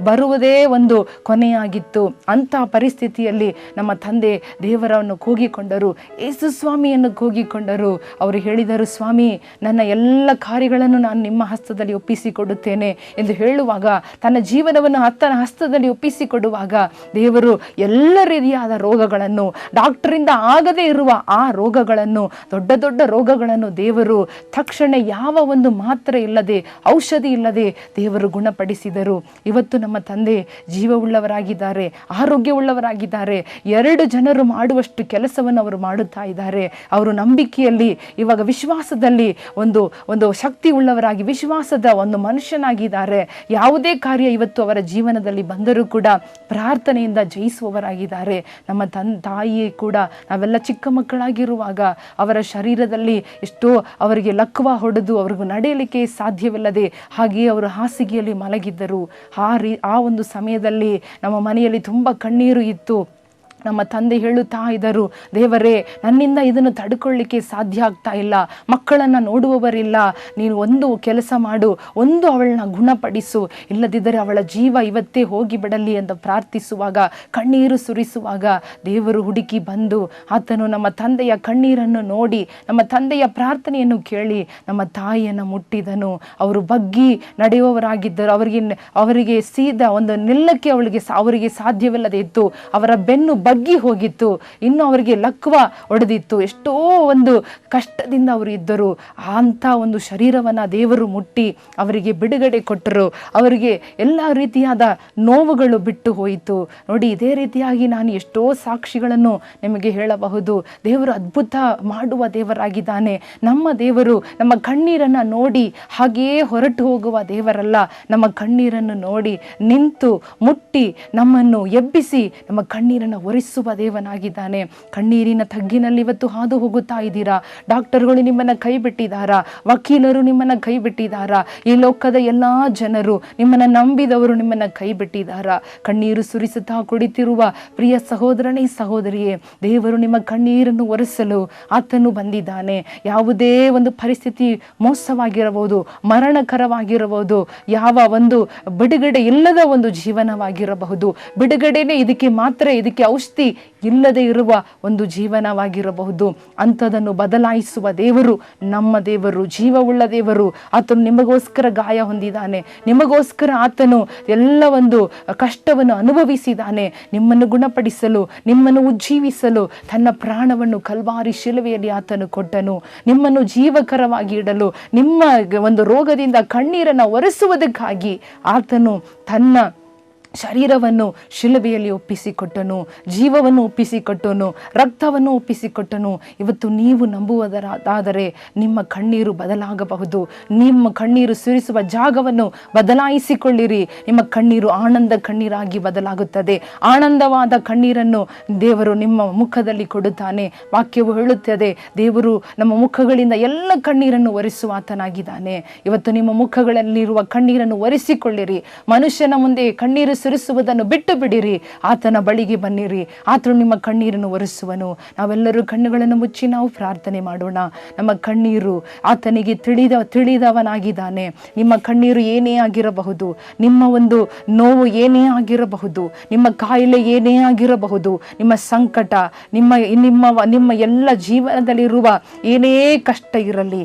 ಬರುವುದೇ ಒಂದು ಕೊನೆಯಾಗಿತ್ತು. ಅಂತಹ ಪರಿಸ್ಥಿತಿಯಲ್ಲಿ ನಮ್ಮ ತಂದೆ ದೇವರನ್ನು ಕೂಗಿಕೊಂಡರು, ಯೇಸು ಸ್ವಾಮಿಯನ್ನು ಕೂಗಿಕೊಂಡರು. ಅವರು ಹೇಳಿದರು, ಸ್ವಾಮಿ ನನ್ನ ಎಲ್ಲ ಕಾರ್ಯಗಳನ್ನು ನಾನು ನಿಮ್ಮ ಹಸ್ತದಲ್ಲಿ ಒಪ್ಪಿಸಿಕೊಡುತ್ತೇನೆ ಎಂದು ಹೇಳುವಾಗ, ತನ್ನ ಜೀವನವನ್ನು ಆತನ ಹಸ್ತದಲ್ಲಿ ಒಪ್ಪಿಸಿಕೊಡುವಾಗ ದೇವರು ಎಲ್ಲ ರೀತಿಯಾದ ರೋಗಗಳನ್ನು, ಡಾಕ್ಟರಿಂದ ಆಗದೇ ಇರುವ ಆ ರೋಗಗಳನ್ನು, ದೊಡ್ಡ ದೊಡ್ಡ ರೋಗಗಳನ್ನು ದೇವರು ತಕ್ಷಣ ಯಾವ ಒಂದು ಮಾತ್ರೆ ಇಲ್ಲದೆ, ಔಷಧಿ ಇಲ್ಲದೆ ದೇವರು ಗುಣಪಡಿಸಿದರು. ಇವತ್ತು ನಮ್ಮ ತಂದೆ ಜೀವವುಳ್ಳವರಾಗಿದ್ದಾರೆ, ಆರೋಗ್ಯವುಳ್ಳವರಾಗಿದ್ದಾರೆ. 2 ಜನರು ಮಾಡುವಷ್ಟು ಕೆಲಸವನ್ನು ಅವರು ಮಾಡುತ್ತಾ ಇದ್ದಾರೆ. ಅವರು ನಂಬಿಕೆಯಲ್ಲಿ, ಇವಾಗ ವಿಶ್ವಾಸದಲ್ಲಿ ಒಂದು ಶಕ್ತಿ ಉಳ್ಳವರಾಗಿ, ವಿಶ್ವಾಸದ ಒಂದು ಮನುಷ್ಯನಾಗಿದ್ದಾರೆ. ಯಾವುದೇ ಕಾರ್ಯ ಇವತ್ತು ಅವರ ಜೀವನದಲ್ಲಿ ಬಂದರೂ ಕೂಡ ಪ್ರಾರ್ಥನೆಯಿಂದ ಜಯಿಸುವವರಾಗಿದ್ದಾರೆ. ನಮ್ಮ ತಾಯಿಯೇ ಕೂಡ ನಾವೆಲ್ಲ ಚಿಕ್ಕ ಮಕ್ಕಳಾಗಿರುವಾಗ ಅವರ ಶರೀರದಲ್ಲಿ ಎಷ್ಟೋ ಅವರಿಗೆ ಲಕ್ವ ಹೊಡೆದು ಅವ್ರಿಗೂ ನಡೆಯಲಿಕ್ಕೆ ಸಾಧ್ಯವಿಲ್ಲದೆ ಹಾಗೆಯೇ ಅವರು ಹಾಸಿಗೆಯಲ್ಲಿ ಮಲಗಿದ್ದರು. ಆ ಒಂದು ಸಮಯದಲ್ಲಿ ನಮ್ಮ ಮನೆಯಲ್ಲಿ ತುಂಬ ಕಣ್ಣೀರು ಇತ್ತು. ನಮ್ಮ ತಂದೆ ಹೇಳುತ್ತಾ ಇದ್ದರು, ದೇವರೇ ನನ್ನಿಂದ ಇದನ್ನು ತಡ್ಕೊಳ್ಳಿಕ್ಕೆ ಸಾಧ್ಯ ಆಗ್ತಾ ಇಲ್ಲ, ಮಕ್ಕಳನ್ನು ನೋಡುವವರಿಲ್ಲ, ನೀನು ಒಂದು ಕೆಲಸ ಮಾಡು, ಒಂದು ಅವಳನ್ನ ಗುಣಪಡಿಸು, ಇಲ್ಲದಿದ್ದರೆ ಅವಳ ಜೀವ ಇವತ್ತೇ ಹೋಗಿಬಿಡಲಿ ಅಂತ ಪ್ರಾರ್ಥಿಸುವಾಗ, ಕಣ್ಣೀರು ಸುರಿಸುವಾಗ ದೇವರು ಹುಡುಕಿ ಬಂದು ಆತನು ನಮ್ಮ ತಂದೆಯ ಕಣ್ಣೀರನ್ನು ನೋಡಿ, ನಮ್ಮ ತಂದೆಯ ಪ್ರಾರ್ಥನೆಯನ್ನು ಕೇಳಿ ನಮ್ಮ ತಾಯಿಯನ್ನು ಮುಟ್ಟಿದನು. ಅವರು ಬಗ್ಗಿ ನಡೆಯುವವರಾಗಿದ್ದರು. ಅವರಿಗೆ ಸೀದಾ ಒಂದು ನಿಲ್ಲಕ್ಕೆ ಅವರಿಗೆ ಸಾಧ್ಯವಿಲ್ಲದೆ ಇತ್ತು. ಅವರ ಬೆನ್ನು ಬಗ್ಗಿ ಹೋಗಿತ್ತು, ಇನ್ನು ಅವರಿಗೆ ಲಕ್ವ ಒಡೆದಿತ್ತು. ಎಷ್ಟೋ ಒಂದು ಕಷ್ಟದಿಂದ ಅವರು ಇದ್ದರು. ಅಂಥ ಒಂದು ಶರೀರವನ್ನು ದೇವರು ಮುಟ್ಟಿ ಅವರಿಗೆ ಬಿಡುಗಡೆ ಕೊಟ್ಟರು. ಅವರಿಗೆ ಎಲ್ಲ ರೀತಿಯಾದ ನೋವುಗಳು ಬಿಟ್ಟು ಹೋಯಿತು. ನೋಡಿ, ಇದೇ ರೀತಿಯಾಗಿ ನಾನು ಎಷ್ಟೋ ಸಾಕ್ಷಿಗಳನ್ನು ನಿಮಗೆ ಹೇಳಬಹುದು. ದೇವರು ಅದ್ಭುತ ಮಾಡುವ ದೇವರಾಗಿದ್ದಾನೆ. ನಮ್ಮ ದೇವರು ನಮ್ಮ ಕಣ್ಣೀರನ್ನು ನೋಡಿ ಹಾಗೆಯೇ ಹೊರಟು ಹೋಗುವ ದೇವರಲ್ಲ. ನಮ್ಮ ಕಣ್ಣೀರನ್ನು ನೋಡಿ ನಿಂತು ಮುಟ್ಟಿ ನಮ್ಮನ್ನು ಎಬ್ಬಿಸಿ ನಮ್ಮ ಕಣ್ಣೀರನ್ನು ಒರೆಸುವ ದೇವನಾಗಿದ್ದಾನೆ. ಕಣ್ಣೀರಿನ ತಗ್ಗಿನಲ್ಲಿ ಇವತ್ತು ಹಾದು ಹೋಗುತ್ತಾ ಇದ್ದೀರಾ? ಡಾಕ್ಟರ್ಗಳು ನಿಮ್ಮನ್ನು ಕೈ ಬಿಟ್ಟಿದ್ದಾರಾ? ವಕೀಲರು ನಿಮ್ಮನ್ನು ಕೈ ಬಿಟ್ಟಿದ್ದಾರಾ? ಈ ಲೋಕದ ಎಲ್ಲ ಜನರು ನಿಮ್ಮನ್ನು ನಂಬಿದವರು ನಿಮ್ಮನ್ನು ಕೈ ಬಿಟ್ಟಿದ್ದಾರಾ? ಕಣ್ಣೀರು ಸುರಿಸುತ್ತಾ ಕುಳಿತಿರುವ ಪ್ರಿಯ ಸಹೋದರನೇ, ಸಹೋದರಿಯೇ, ದೇವರು ನಿಮ್ಮ ಕಣ್ಣೀರನ್ನು ಒರೆಸಲು ಆತನು ಬಂದಿದ್ದಾನೆ. ಯಾವುದೇ ಒಂದು ಪರಿಸ್ಥಿತಿ ಮೋಸವಾಗಿರಬಹುದು, ಮರಣಕರವಾಗಿರಬಹುದು, ಯಾವ ಒಂದು ಬಿಡುಗಡೆ ಇಲ್ಲದ ಒಂದು ಜೀವನವಾಗಿರಬಹುದು, ಬಿಡುಗಡೆನೇ ಇದಕ್ಕೆ ಮಾತ್ರ, ಇದಕ್ಕೆ ಔಷಧಿ ಇಲ್ಲದೆ ಇರುವ ಒಂದು ಜೀವನವಾಗಿರಬಹುದು. ಅಂಥದನ್ನು ಬದಲಾಯಿಸುವ ದೇವರು ನಮ್ಮ ದೇವರು, ಜೀವವುಳ್ಳ ದೇವರು. ಆತನು ನಿಮಗೋಸ್ಕರ ಗಾಯ ಹೊಂದಿದ್ದಾನೆ, ನಿಮಗೋಸ್ಕರ ಆತನು ಎಲ್ಲ ಒಂದು ಕಷ್ಟವನ್ನು ಅನುಭವಿಸಿದ್ದಾನೆ. ನಿಮ್ಮನ್ನು ಗುಣಪಡಿಸಲು, ನಿಮ್ಮನ್ನು ಉಜ್ಜೀವಿಸಲು ತನ್ನ ಪ್ರಾಣವನ್ನು ಕಲ್ವಾರಿ ಶಿಲುವೆಯಲ್ಲಿ ಆತನು ಕೊಟ್ಟನು. ನಿಮ್ಮನ್ನು ಜೀವಕರವಾಗಿ ಇಡಲು, ನಿಮ್ಮ ಒಂದು ರೋಗದಿಂದ ಕಣ್ಣೀರನ್ನು ಒರೆಸುವುದಕ್ಕಾಗಿ ಆತನು ತನ್ನ ಶರೀರವನ್ನು ಶಿಲುಬೆಯಲ್ಲಿ ಒಪ್ಪಿಸಿಕೊಟ್ಟನು, ಜೀವವನ್ನು ಒಪ್ಪಿಸಿಕೊಟ್ಟನು, ರಕ್ತವನ್ನು ಒಪ್ಪಿಸಿಕೊಟ್ಟನು. ಇವತ್ತು ನೀವು ನಂಬುವುದಾದರೆ ನಿಮ್ಮ ಕಣ್ಣೀರು ಬದಲಾಗಬಹುದು. ನಿಮ್ಮ ಕಣ್ಣೀರು ಸುರಿಸುವ ಜಾಗವನ್ನು ಬದಲಾಯಿಸಿಕೊಳ್ಳಿರಿ. ನಿಮ್ಮ ಕಣ್ಣೀರು ಆನಂದ ಕಣ್ಣೀರಾಗಿ ಬದಲಾಗುತ್ತದೆ. ಆನಂದವಾದ ಕಣ್ಣೀರನ್ನು ದೇವರು ನಿಮ್ಮ ಮುಖದಲ್ಲಿ ಕೊಡುತ್ತಾನೆ. ವಾಕ್ಯವು ಹೇಳುತ್ತದೆ, ದೇವರು ನಮ್ಮ ಮುಖಗಳಿಂದ ಎಲ್ಲ ಕಣ್ಣೀರನ್ನು ಒರೆಸುವ ಆತನಾಗಿದ್ದಾನೆ. ಇವತ್ತು ನಿಮ್ಮ ಮುಖಗಳಲ್ಲಿರುವ ಕಣ್ಣೀರನ್ನು ಒರೆಸಿಕೊಳ್ಳಿರಿ. ಮನುಷ್ಯನ ಮುಂದೆ ಕಣ್ಣೀರು ಸುರಿಸುವುದನ್ನು ಬಿಟ್ಟು ಬಿಡಿರಿ, ಆತನ ಬಳಿಗೆ ಬನ್ನಿರಿ. ಆತನು ನಿಮ್ಮ ಕಣ್ಣೀರನ್ನು ಒರೆಸುವನು. ನಾವೆಲ್ಲರೂ ಕಣ್ಣುಗಳನ್ನು ಮುಚ್ಚಿ ನಾವು ಪ್ರಾರ್ಥನೆ ಮಾಡೋಣ. ನಮ್ಮ ಕಣ್ಣೀರು ಆತನಿಗೆ ತಿಳಿದವನಾಗಿದ್ದಾನೆ. ನಿಮ್ಮ ಕಣ್ಣೀರು ಏನೇ ಆಗಿರಬಹುದು, ನಿಮ್ಮ ಒಂದು ನೋವು ಏನೇ ಆಗಿರಬಹುದು, ನಿಮ್ಮ ಕಾಯಿಲೆ ಏನೇ ಆಗಿರಬಹುದು, ನಿಮ್ಮ ಸಂಕಟ, ನಿಮ್ಮ ಎಲ್ಲ ಜೀವನದಲ್ಲಿರುವ ಏನೇ ಕಷ್ಟ ಇರಲಿ,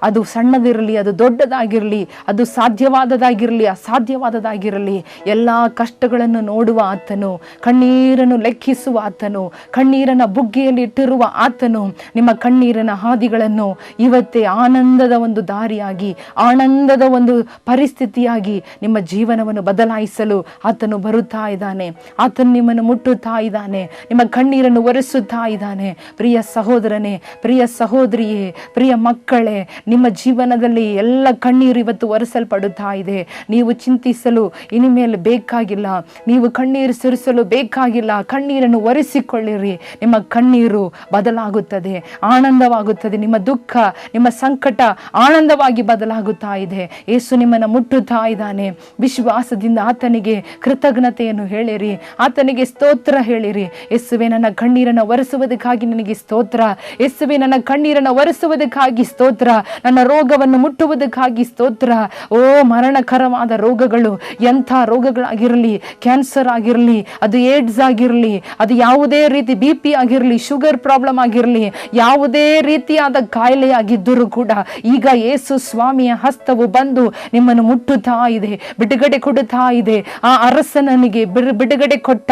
ಅದು ಸಣ್ಣದಿರಲಿ, ಅದು ದೊಡ್ಡದಾಗಿರಲಿ, ಅದು ಸಾಧ್ಯವಾದದಾಗಿರಲಿ, ಅಸಾಧ್ಯವಾದದಾಗಿರಲಿ, ಎಲ್ಲ ಕಷ್ಟಗಳನ್ನು ನೋಡುವ ಆತನು, ಕಣ್ಣೀರನ್ನು ಲೆಕ್ಕಿಸುವ ಆತನು, ಕಣ್ಣೀರನ್ನ ಬುಗ್ಗೆಯಲ್ಲಿ ಇಟ್ಟಿರುವ ಆತನು ನಿಮ್ಮ ಕಣ್ಣೀರನ ಹಾದಿಗಳನ್ನು ಇವತ್ತೇ ಆನಂದದ ಒಂದು ದಾರಿಯಾಗಿ, ಆನಂದದ ಒಂದು ಪರಿಸ್ಥಿತಿಯಾಗಿ ನಿಮ್ಮ ಜೀವನವನ್ನು ಬದಲಾಯಿಸಲು ಆತನು ಬರುತ್ತಾ ಇದ್ದಾನೆ. ಆತನು ನಿಮ್ಮನ್ನು ಮುಟ್ಟುತ್ತಾ ಇದ್ದಾನೆ, ನಿಮ್ಮ ಕಣ್ಣೀರನ್ನು ಒರೆಸುತ್ತಾ ಇದ್ದಾನೆ. ಪ್ರಿಯ ಸಹೋದರನೇ, ಪ್ರಿಯ ಸಹೋದರಿಯೇ, ಪ್ರಿಯ ಮಕ್ಕಳೇ, ನಿಮ್ಮ ಜೀವನದಲ್ಲಿ ಎಲ್ಲ ಕಣ್ಣೀರು ಇವತ್ತು ಒರೆಸಲ್ಪಡುತ್ತಾ ಇದೆ. ನೀವು ಚಿಂತಿಸಲು ಇನಿಮೇಲೆ ಬೇಕಾಗಿಲ್ಲ, ನೀವು ಕಣ್ಣೀರು ಸುರಿಸಲು ಬೇಕಾಗಿಲ್ಲ. ಕಣ್ಣೀರನ್ನು ಒರೆಸಿಕೊಳ್ಳಿರಿ. ನಿಮ್ಮ ಕಣ್ಣೀರು ಬದಲಾಗುತ್ತದೆ, ಆನಂದವಾಗುತ್ತದೆ. ನಿಮ್ಮ ದುಃಖ, ನಿಮ್ಮ ಸಂಕಟ ಆನಂದವಾಗಿ ಬದಲಾಗುತ್ತಾ ಇದೆ. ಯೇಸು ನಿಮ್ಮನ್ನು ಮುಟ್ಟುತ್ತಾ ಇದ್ದಾನೆ. ವಿಶ್ವಾಸದಿಂದ ಆತನಿಗೆ ಕೃತಜ್ಞತೆಯನ್ನು ಹೇಳಿರಿ, ಆತನಿಗೆ ಸ್ತೋತ್ರ ಹೇಳಿರಿ. ಯೇಸುವೆ, ನನ್ನ ಕಣ್ಣೀರನ್ನು ಒರೆಸುವುದಕ್ಕಾಗಿ ನಿನಗೆ ಸ್ತೋತ್ರ. ಯೇಸುವೆ, ನನ್ನ ಕಣ್ಣೀರನ್ನು ಒರೆಸುವುದಕ್ಕಾಗಿ ಸ್ತೋತ್ರ. ನನ್ನ ರೋಗವನ್ನು ಮುಟ್ಟುವುದಕ್ಕಾಗಿ ಸ್ತೋತ್ರ. ಓ, ಮರಣಕರವಾದ ರೋಗಗಳು, ಎಂಥ ರೋಗಗಳಾಗಿರಲಿ, ಕ್ಯಾನ್ಸರ್ ಆಗಿರಲಿ, ಅದು ಏಡ್ಸ್ ಆಗಿರಲಿ, ಅದು ಯಾವುದೇ ರೀತಿ BP ಆಗಿರಲಿ, ಶುಗರ್ ಪ್ರಾಬ್ಲಮ್ ಆಗಿರಲಿ, ಯಾವುದೇ ರೀತಿಯಾದ ಕಾಯಿಲೆ ಆಗಿದ್ದರೂ ಕೂಡ ಈಗ ಯೇಸು ಸ್ವಾಮಿಯ ಹಸ್ತವು ಬಂದು ನಿಮ್ಮನ್ನು ಮುಟ್ಟುತ್ತಾ ಇದೆ, ಬಿಡುಗಡೆ ಕೊಡುತ್ತಾ ಇದೆ. ಆ ಅರಸನಿಗೆ ಬಿಡುಗಡೆ ಕೊಟ್ಟ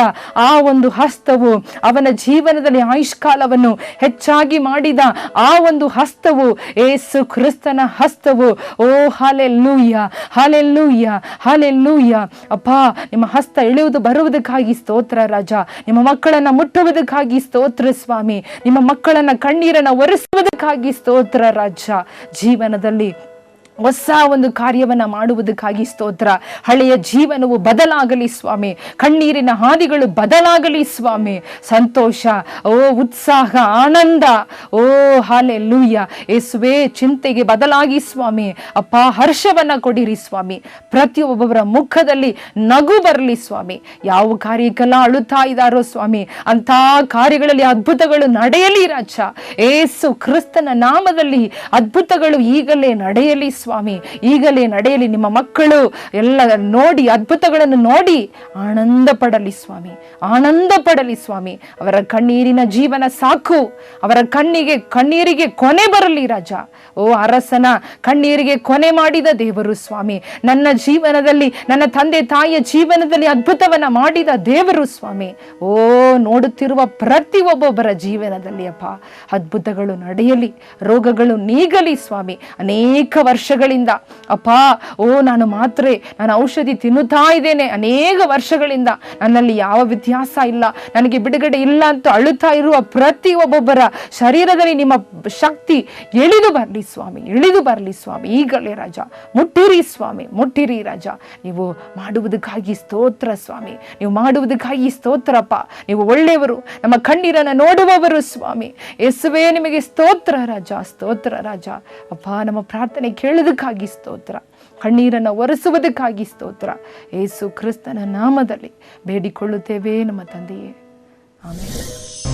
ಆ ಒಂದು ಹಸ್ತವು, ಅವನ ಜೀವನದಲ್ಲಿ ಆಯುಷ್ಕಾಲವನ್ನು ಹೆಚ್ಚಾಗಿ ಮಾಡಿದ ಆ ಒಂದು ಹಸ್ತವು ಯೇಸು ಕ್ರಿಸ್ತನ ಹಸ್ತವು. ಓ, ಹಲ್ಲೆಲೂಯ, ಹಲ್ಲೆಲೂಯ, ಹಲ್ಲೆಲೂಯ. ಅಪ್ಪ, ನಿಮ್ಮ ಹಸ್ತ ಇಳಿಯುವುದು ಬರುವುದಕ್ಕಾಗಿ ಸ್ತೋತ್ರ ರಾಜ. ನಿಮ್ಮ ಮಕ್ಕಳನ್ನ ಮುಟ್ಟುವುದಕ್ಕಾಗಿ ಸ್ತೋತ್ರ ಸ್ವಾಮಿ. ನಿಮ್ಮ ಮಕ್ಕಳನ್ನ ಕಣ್ಣೀರನ್ನ ಒರೆಸುವುದಕ್ಕಾಗಿ ಸ್ತೋತ್ರ ರಾಜ. ಜೀವನದಲ್ಲಿ ಹೊಸ ಒಂದು ಕಾರ್ಯವನ್ನು ಮಾಡುವುದಕ್ಕಾಗಿ ಸ್ತೋತ್ರ. ಹಳೆಯ ಜೀವನವು ಬದಲಾಗಲಿ ಸ್ವಾಮಿ, ಕಣ್ಣೀರಿನ ಹಾದಿಗಳು ಬದಲಾಗಲಿ ಸ್ವಾಮಿ. ಸಂತೋಷ, ಓ ಉತ್ಸಾಹ, ಆನಂದ, ಓ ಹಾಲೆಲೂಯ ಯೇಸುವೇ, ಚಿಂತೆಗೆ ಬದಲಾಗಿ ಸ್ವಾಮಿ ಅಪ್ಪ ಹರ್ಷವನ್ನ ಕೊಡಿರಿ ಸ್ವಾಮಿ. ಪ್ರತಿಯೊಬ್ಬೊಬ್ಬರ ಮುಖದಲ್ಲಿ ನಗು ಬರಲಿ ಸ್ವಾಮಿ. ಯಾವ ಕಾರ್ಯಕ್ಕೆಲ್ಲ ಅಳುತ್ತಾ ಇದ್ದಾರೋ ಸ್ವಾಮಿ, ಅಂತ ಕಾರ್ಯಗಳಲ್ಲಿ ಅದ್ಭುತಗಳು ನಡೆಯಲಿ ರಾಜ. ಏಸು ಕ್ರಿಸ್ತನ ನಾಮದಲ್ಲಿ ಅದ್ಭುತಗಳು ಈಗಲೇ ನಡೆಯಲಿ ಸ್ವಾಮಿ, ಈಗಲೇ ನಡೆಯಲಿ. ನಿಮ್ಮ ಮಕ್ಕಳು ಎಲ್ಲ ನೋಡಿ, ಅದ್ಭುತಗಳನ್ನು ನೋಡಿ ಆನಂದ ಪಡಲಿ ಸ್ವಾಮಿ, ಆನಂದ ಪಡಲಿ ಸ್ವಾಮಿ. ಅವರ ಕಣ್ಣೀರಿನ ಜೀವನ ಸಾಕು, ಅವರ ಕಣ್ಣೀರಿಗೆ ಕೊನೆ ಬರಲಿ ರಾಜ. ಓ ಅರಸನ ಕಣ್ಣೀರಿಗೆ ಕೊನೆ ಮಾಡಿದ ದೇವರು ಸ್ವಾಮಿ, ನನ್ನ ಜೀವನದಲ್ಲಿ, ನನ್ನ ತಂದೆ ತಾಯಿಯ ಜೀವನದಲ್ಲಿ ಅದ್ಭುತವನ್ನ ಮಾಡಿದ ದೇವರು ಸ್ವಾಮಿ. ಓ ನೋಡುತ್ತಿರುವ ಪ್ರತಿಯೊಬ್ಬೊಬ್ಬರ ಜೀವನದಲ್ಲಿ ಅಪ್ಪ ಅದ್ಭುತಗಳು ನಡೆಯಲಿ, ರೋಗಗಳು ನೀಗಲಿ ಸ್ವಾಮಿ. ಅನೇಕ ವರ್ಷಗಳಿಂದ ಅಪ್ಪ ನಾನು ಔಷಧಿ ತಿನ್ನುತ್ತಾ ಇದ್ದೇನೆ, ಅನೇಕ ವರ್ಷಗಳಿಂದ ನನ್ನಲ್ಲಿ ಯಾವ ವ್ಯತ್ಯಾಸ ಇಲ್ಲ, ನನಗೆ ಬಿಡುಗಡೆ ಇಲ್ಲ ಅಂತ ಅಳುತ್ತಾ ಇರುವ ಪ್ರತಿಯೊಬ್ಬೊಬ್ಬರ ಶರೀರದಲ್ಲಿ ನಿಮ್ಮ ಶಕ್ತಿ ಇಳಿದು ಬರಲಿ ಸ್ವಾಮಿ, ಇಳಿದು ಬರಲಿ ಸ್ವಾಮಿ. ಈಗಲೇ ರಾಜ ಮುಟ್ಟಿರಿ ಸ್ವಾಮಿ, ಮುಟ್ಟಿರಿ ರಾಜ. ನೀವು ಮಾಡುವುದಕ್ಕಾಗಿ ಸ್ತೋತ್ರ ಸ್ವಾಮಿ, ನೀವು ಮಾಡುವುದಕ್ಕಾಗಿ ಸ್ತೋತ್ರಪ್ಪ. ನೀವು ಒಳ್ಳೆಯವರು, ನಮ್ಮ ಕಣ್ಣೀರನ್ನು ನೋಡುವವರು ಸ್ವಾಮಿ. ಯೇಸುವೇ ನಿಮಗೆ ಸ್ತೋತ್ರ ರಾಜ, ಸ್ತೋತ್ರ ರಾಜ. ಅಪ್ಪ ನಮ್ಮ ಪ್ರಾರ್ಥನೆ ಕೇಳುವುದಕ್ಕಾಗಿ ಸ್ತೋತ್ರ, ಕಣ್ಣೀರನ್ನು ಒರೆಸುವುದಕ್ಕಾಗಿ ಸ್ತೋತ್ರ. ಯೇಸು ಕ್ರಿಸ್ತನ ನಾಮದಲ್ಲಿ ಬೇಡಿಕೊಳ್ಳುತ್ತೇವೆ ನಮ್ಮ ತಂದೆಯೇ, ಆಮೆನ್.